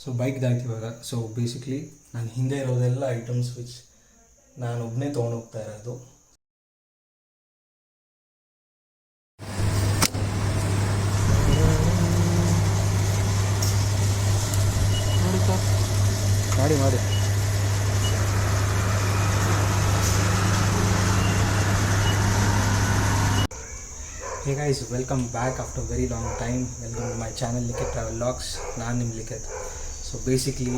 So ಬೈಕ್ದಾಯ್ತು ಇವಾಗ. So basically ನಾನು ಹಿಂದೆ ಇರೋದೆಲ್ಲ ಐಟಮ್ಸ್ ವಿಚ್ ನಾನು ಒಬ್ಬನೇ ತೊಗೊಂಡೋಗ್ತಾ ಇರೋದು. ಮಾಡಿ ಮಾಡಿ Hey guys, welcome back after a very long time. Welcome to my channel Likhet Travel Vlogs. ನಾನು ನಿಮ್ಮ Likhith. So basically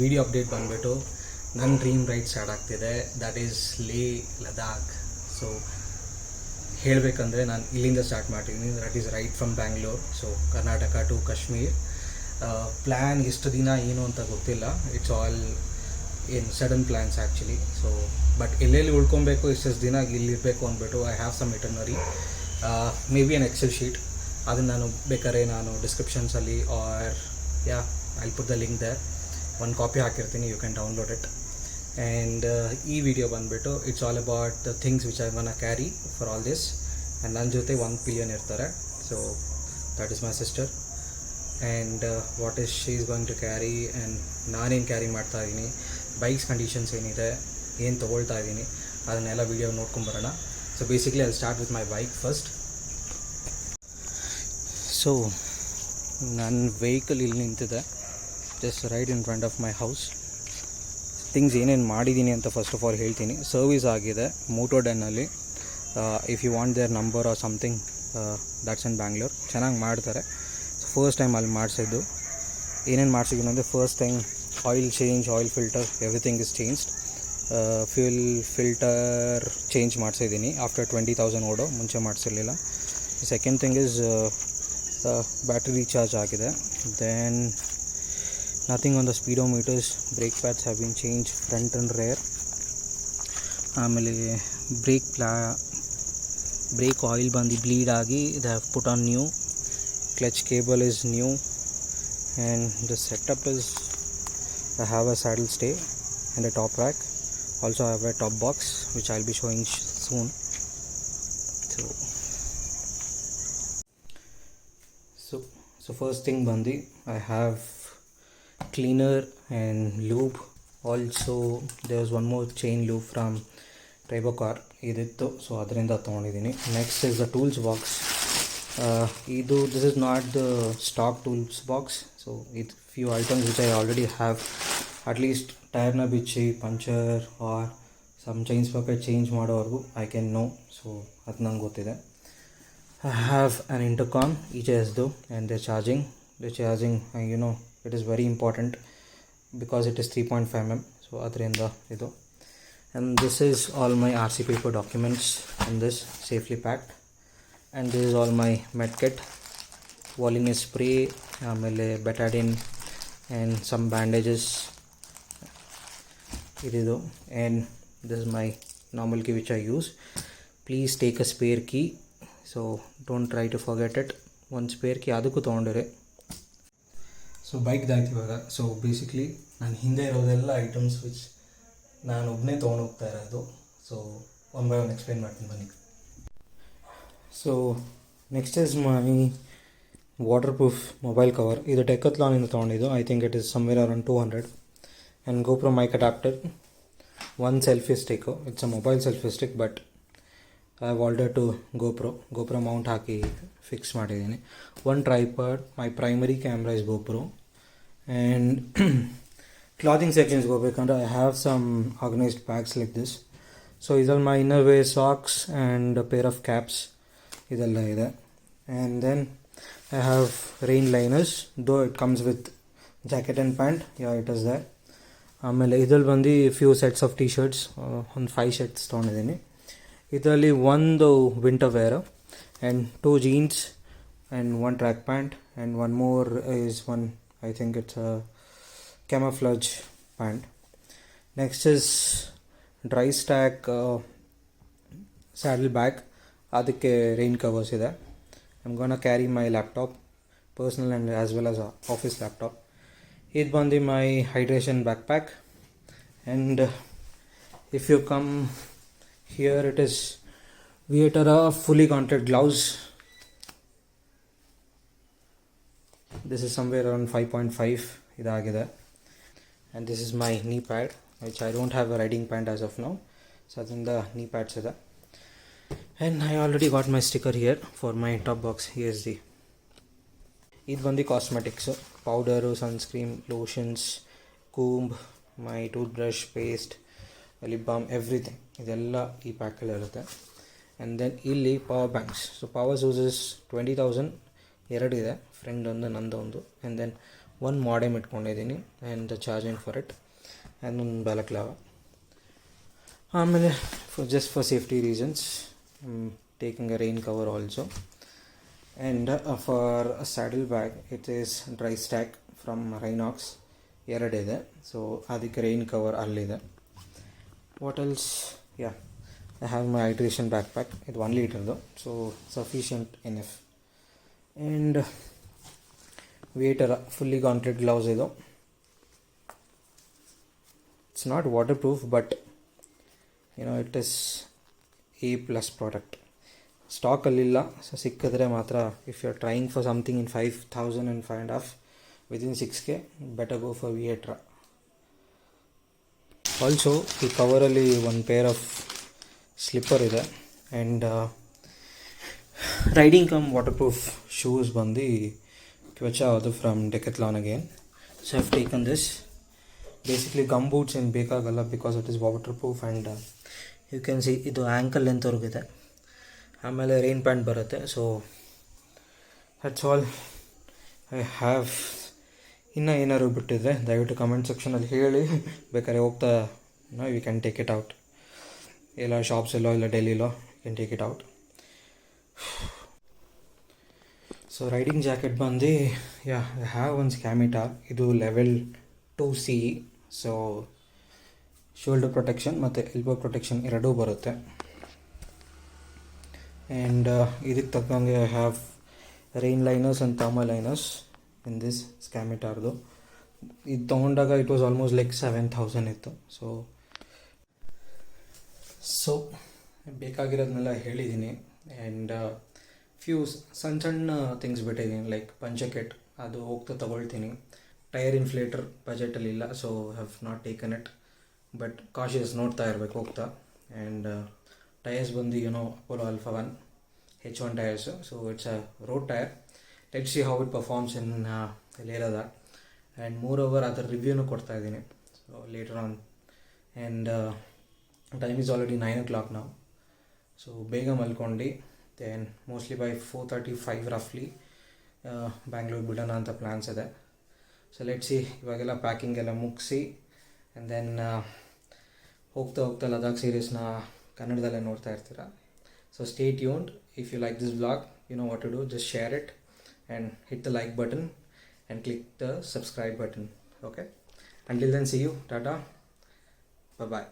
video update ಬಂದುಬಿಟ್ಟು ನನ್ನ ಡ್ರೀಮ್ ರೈಡ್ ಸ್ಟಾರ್ಟ್ ಆಗ್ತಿದೆ. That is Ladakh. ಸೊ ಹೇಳಬೇಕಂದ್ರೆ ನಾನು ಇಲ್ಲಿಂದ ಸ್ಟಾರ್ಟ್ ಮಾಡ್ತೀನಿ. That is ride from Bangalore, so Karnataka to Kashmir. Plan ಎಷ್ಟು ದಿನ ಏನು ಅಂತ ಗೊತ್ತಿಲ್ಲ. It's all in sudden plans actually. So but ಎಲ್ಲೆಲ್ಲಿ ಉಳ್ಕೊಬೇಕು, ಎಷ್ಟೆಷ್ಟು ದಿನ ಇಲ್ಲಿರಬೇಕು ಅಂದ್ಬಿಟ್ಟು I have some itinerary, maybe an excel sheet. ಅದನ್ನು ನಾನು ಬೇಕಾದ್ರೆ ನಾನು ಡಿಸ್ಕ್ರಿಪ್ಷನ್ಸಲ್ಲಿ or I put the link there. ಒಂದು ಕಾಪಿ ಹಾಕಿರ್ತೀನಿ, you can download it. And ಈ ವಿಡಿಯೋ ಬಂದುಬಿಟ್ಟು it's all about the things which I want carry for all this. And ನನ್ನ ಜೊತೆ 1 ಪಿಲಿಯನ್ ಇರ್ತಾರೆ. So that is my sister. And what is she is going to carry and ನಾನೇನು carry ಮಾಡ್ತಾಯಿದ್ದೀನಿ, bikes conditions ಏನಿದೆ, ಏನು ತೊಗೊಳ್ತಾ ಇದ್ದೀನಿ, ಅದನ್ನೆಲ್ಲ ವೀಡಿಯೋ ನೋಡ್ಕೊಂಬರೋಣ. So basically I start with my bike first. So ನನ್ನ ವೆಹಿಕಲ್ ಇಲ್ಲಿ ನಿಂತಿದೆ, just right in front of my house. Things ಏನೇನು ಮಾಡಿದ್ದೀನಿ ಅಂತ ಫಸ್ಟ್ ಆಫ್ ಆಲ್ ಹೇಳ್ತೀನಿ. ಸರ್ವಿಸ್ ಆಗಿದೆ ಮೋಟೋಡೆನ್ನಲ್ಲಿ. If you want their number or something, that's in Bangalore. ಚೆನ್ನಾಗಿ ಮಾಡ್ತಾರೆ. ಫಸ್ಟ್ ಟೈಮ್ ಅಲ್ಲಿ ಮಾಡಿಸಿದ್ದು. ಏನೇನು ಮಾಡಿಸಿದ್ದೀನಿ ಅಂದರೆ, first time oil change, oil filter, everything is changed. Fuel filter change ಮಾಡಿಸಿದ್ದೀನಿ ಆಫ್ಟರ್ 20,000 ಓಡೋ, ಮುಂಚೆ ಮಾಡಿಸಿರಲಿಲ್ಲ. Second thing is battery recharge ಆಗಿದೆ. Then nothing on the speedometers. Brake pads have been change, front and rear. ಆಮೇಲೆ brake oil ಬಂದು bleed ಆಗಿ they have put on new. Clutch cable is new, and the setup is I have a saddle stay and a top rack. Also I have a top box which I'll be showing soon. So first thing bandi, I have cleaner and lube. Also there was one more chain lube from Tribocar idittu, so adrinda tagondidini. Next is the tools box. This is not the stock tools box, so it's few items which I already have. At least tire na bichi, puncture or some chain sprocket change ಮಾಡೋವರೆಗೂ I can know. So ಅದು ನಂಗೆ ಗೊತ್ತಿದೆ. I have an intercom each though, and the charging, it is very important because it is 3.5 mm. So ಅದರಿಂದ ಇದು. And this is all my RC paper documents in this, safely packed. And this is all my med kit, Volines spray, ಆಮೇಲೆ betadine and some bandages. ಇದಿದು. And this is my normal key which I use. Please take a spare key, so don't try to forget it. ಒಂದು spare key ಅದಕ್ಕೂ ತೊಗೊಂಡಿರಿ. So ಬೈಕ್ದಾಯ್ತು ಇವಾಗ. So basically ನಾನು ಹಿಂದೆ ಇರೋದೆಲ್ಲ items which ನಾನು ಒಬ್ಬನೇ ತೊಗೊಂಡೋಗ್ತಾ ಇರೋದು. So one by one explain ಮಾಡ್ತೀನಿ ಬನ್ನಿ. So next is my water proof mobile cover. ಇದು ಡೆಕತ್ಲಾನಿಂದ ತೊಗೊಂಡಿದ್ದು. I think it is somewhere around 200. And GoPro mic adapter, one selfie stick. It's a mobile selfie stick, but I have ordered to GoPro mount hockey fix ಮಾಡಿದ್ದೀನಿ. One tripod. My primary camera is GoPro. And clothing sections ಹೋಗ್ಬೇಕಂದ್ರೆ I have some organized bags like this. So ಇದರಲ್ಲಿ my innerwear, socks and a pair of caps ಇದೆಲ್ಲ ಇದೆ. And then I have rain liners, though it comes with jacket and pant. It is there. ಆಮೇಲೆ ಇದರಲ್ಲಿ ಬಂದು few sets of T-shirts, ಒಂದು 5 shirts ತೊಗೊಂಡಿದ್ದೀನಿ. ಇದರಲ್ಲಿ ಒಂದು winter wear and 2 jeans and 1 track pant and one more is one, I think it's a camouflage pant. Next is dry stack saddle bag. ಅದಕ್ಕೆ rain covers ಇದೆ. I'm gonna carry my laptop, personal and as well as office laptop. ಇದು ಬಂದು my hydration backpack. And if you come here, it is Vietera fully contact gloves. This is somewhere around 5.5 ಇದಾಗಿದೆ. And this is my knee pad which I don't have a riding pant as of now. So ಅದರಿಂದ knee pads ಇದೆ. And I already got my sticker here for my top box. Here's the ಇದು ಬಂದು cosmetics, powder, sunscreen, lotions, comb, my toothbrush, paste, lip balm, everything ಇದೆಲ್ಲ ಈ ಪ್ಯಾಕಲ್ಲಿರುತ್ತೆ. And then ಇಲ್ಲಿ power banks. So power ಸೂಸಸ್ 20,000 ಎರಡು ಇದೆ, friend ಒಂದು ನಂದು ಒಂದು. ಆ್ಯಂಡ್ ದೆನ್ ಒಂದು ಮಾಡೆಮ್ ಇಟ್ಕೊಂಡಿದ್ದೀನಿ and charging for it, and ಒಂದು ಬ್ಯಾಲಕ್ಲಾವ. ಆಮೇಲೆ for safety reasons taking a rain cover also. And for saddle bag it is dry stack from Rynox ಎರಡಿದೆ. ಸೊ ಅದಕ್ಕೆ ರೈನ್ ಕವರ್ ಅಲ್ಲಿದೆ. What else? Yeah, I have my hydration backpack. ಇದು 1 ಲೀಟರ್ದು, so sufficient enough. And Viaterra fully gauntlet gloves ಇದು. It's not waterproof but it is A+ product. ಸ್ಟಾಕಲ್ಲಿಲ್ಲ, so ಸಿಕ್ಕಿದ್ರೆ ಮಾತ್ರ if you are trying for something in 5,000 and 5.5 within 6K, better go for Viaterra. Also ಈ ಕವರಲ್ಲಿ ಒಂದು pair of slipper ಇದೆ. And riding cum waterproof shoes ಬಂದು Quechua ಅದು from Decathlon again. So I have taken this. Basically gum boots ಏನು ಬೇಕಾಗಲ್ಲ because it is waterproof. And you can see ಇದು ankle ಲೆಂತ್ವರೆಗಿದೆ. ಆಮೇಲೆ rain pant ಬರುತ್ತೆ. So that's all I have. ಇನ್ನೂ ಏನಾದ್ರು ಬಿಟ್ಟಿದ್ರೆ ದಯವಿಟ್ಟು ಕಮೆಂಟ್ ಸೆಕ್ಷನಲ್ಲಿ ಹೇಳಿ. ಬೇಕಾದ್ರೆ ಹೋಗ್ತಾ you can take it out. ಎಲ್ಲ ಶಾಪ್ಸಲ್ಲೋ ಇಲ್ಲ ಡೆಲ್ಲಿಲೋ you can take it out. So riding jacket ಬಂದು ಐ ಹ್ಯಾವ್ ಒನ್ ಸ್ಕ್ಯಾಮಿಟಾ. ಇದು level 2C. So shoulder protection ಮತ್ತು ಎಲ್ಬೋ ಪ್ರೊಟೆಕ್ಷನ್ ಎರಡೂ ಬರುತ್ತೆ. ಆ್ಯಂಡ್ ಇದಕ್ಕೆ ತಕ್ಕಂಗೆ I have rain liners and thermal liners in this ಸ್ಕ್ಯಾಮಿಟಾರ್ದು. ಇದು ತೊಗೊಂಡಾಗ ಇಟ್ ವಾಸ್ ಆಲ್ಮೋಸ್ಟ್ ಲೈಕ್ 7,000 ಇತ್ತು. ಸೊ ಬೇಕಾಗಿರೋದನ್ನೆಲ್ಲ ಹೇಳಿದ್ದೀನಿ. ಆ್ಯಂಡ್ ಫ್ಯೂ ಸಣ್ಣ ಥಿಂಗ್ಸ್ ಬಿಟ್ಟಿದ್ದೀನಿ, ಲೈಕ್ ಪಂಚಕೆಟ್ ಅದು ಹೋಗ್ತಾ ತೊಗೊಳ್ತೀನಿ. ಟೈರ್ ಇನ್ಫ್ಲೇಟರ್ ಬಜೆಟಲ್ಲಿಲ್ಲ, so have not taken it, but cautious ನೋಡ್ತಾ ಇರಬೇಕು ಹೋಗ್ತಾ. ಆ್ಯಂಡ್ ಟೈರ್ಸ್ ಬಂದು Apollo alpha 1 H1 tyres. So it's a road tyre. Let's see how it performs in Leh. And more ಅದರ ರಿವ್ಯೂನು ಕೊಡ್ತಾ ಇದ್ದೀನಿ so later on. And time is already 9 o'clock ನಾವು. So ಬೇಗ ಮಲ್ಕೊಂಡು ದೆನ್ ಮೋಸ್ಟ್ಲಿ ಬೈ 4:35 ರಫ್ಲಿ ಬ್ಯಾಂಗ್ಳೂರು ಬಿಡೋಣ ಅಂತ ಪ್ಲ್ಯಾನ್ಸ್ ಇದೆ. So let's see. ಇವಾಗೆಲ್ಲ ಪ್ಯಾಕಿಂಗ್ ಎಲ್ಲ ಮುಗಿಸಿ ಆ್ಯಂಡ್ ದೆನ್ ಹೋಗ್ತಾ ಲದಾಖ್ ಸೀರೀಸ್ನ ಕನ್ನಡದಲ್ಲೇ ನೋಡ್ತಾ ಇರ್ತೀರ. So stay tuned. If you like this vlog, you know what to do. Just share it and hit the like button and click the subscribe button. Okay, until then, see you. Tata, bye bye.